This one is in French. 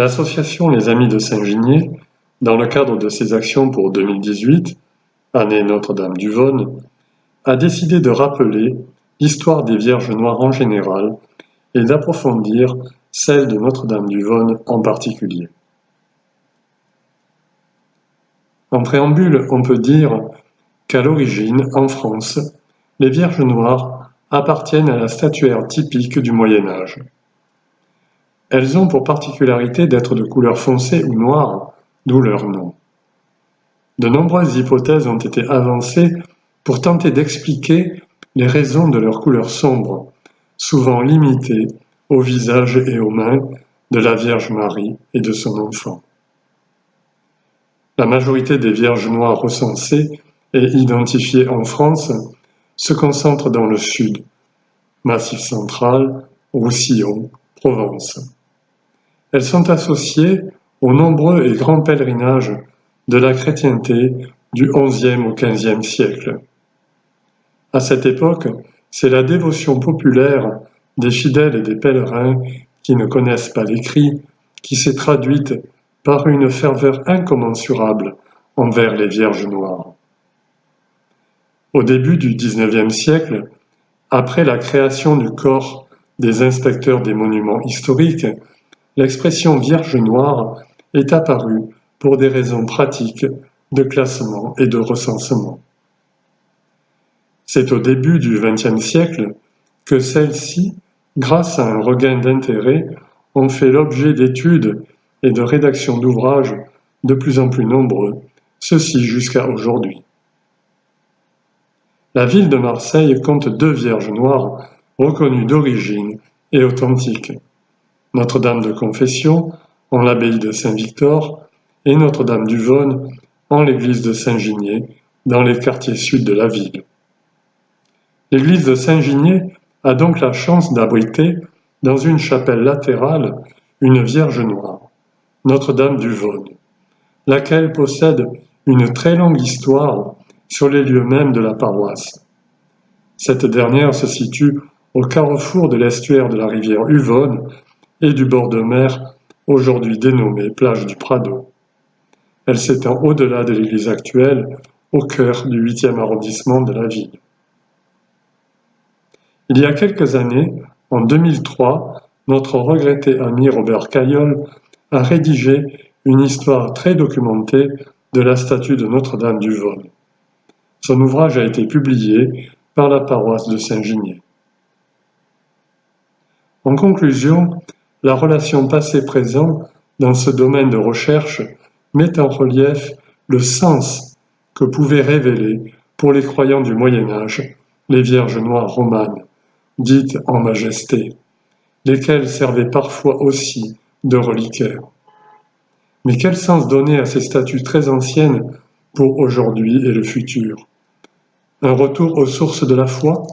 L'association Les Amis de Saint-Ginier, dans le cadre de ses actions pour 2018, année Notre-Dame-du-Vaune, a décidé de rappeler l'histoire des Vierges Noires en général et d'approfondir celle de Notre-Dame-du-Vaune en particulier. En préambule, on peut dire qu'à l'origine, en France, les Vierges Noires appartiennent à la statuaire typique du Moyen Âge. Elles ont pour particularité d'être de couleur foncée ou noire, d'où leur nom. De nombreuses hypothèses ont été avancées pour tenter d'expliquer les raisons de leur couleur sombre, souvent limitée au visage et aux mains de la Vierge Marie et de son enfant. La majorité des Vierges Noires recensées et identifiées en France se concentrent dans le sud, Massif central, Roussillon, Provence. Elles sont associées aux nombreux et grands pèlerinages de la chrétienté du XIe au XVe siècle. À cette époque, c'est la dévotion populaire des fidèles et des pèlerins qui ne connaissent pas l'écrit qui s'est traduite par une ferveur incommensurable envers les Vierges Noires. Au début du XIXe siècle, après la création du corps des inspecteurs des monuments historiques, l'expression Vierge Noire est apparue pour des raisons pratiques de classement et de recensement. C'est au début du XXe siècle que celles-ci, grâce à un regain d'intérêt, ont fait l'objet d'études et de rédaction d'ouvrages de plus en plus nombreux, ceci jusqu'à aujourd'hui. La ville de Marseille compte 2 Vierges Noires reconnues d'origine et authentiques. Notre-Dame de Confession, en l'abbaye de Saint-Victor, et Notre-Dame-du-Vaune, en l'église de Saint-Ginier, dans les quartiers sud de la ville. L'église de Saint-Ginier a donc la chance d'abriter, dans une chapelle latérale, une Vierge Noire, Notre-Dame-du-Vaune, laquelle possède une très longue histoire sur les lieux mêmes de la paroisse. Cette dernière se situe au carrefour de l'estuaire de la rivière Uvonne et du bord de mer, aujourd'hui dénommé plage du Prado. Elle s'étend au-delà de l'église actuelle, au cœur du 8e arrondissement de la ville. Il y a quelques années, en 2003, notre regretté ami Robert Caillol a rédigé une histoire très documentée de la statue de Notre-Dame-du-Vaune. Son ouvrage a été publié par la paroisse de Saint-Ginier. En conclusion, la relation passé-présent dans ce domaine de recherche met en relief le sens que pouvaient révéler pour les croyants du Moyen Âge les Vierges Noires romanes, dites en majesté, lesquelles servaient parfois aussi de reliquaires. Mais quel sens donner à ces statues très anciennes pour aujourd'hui et le futur? Un retour aux sources de la foi?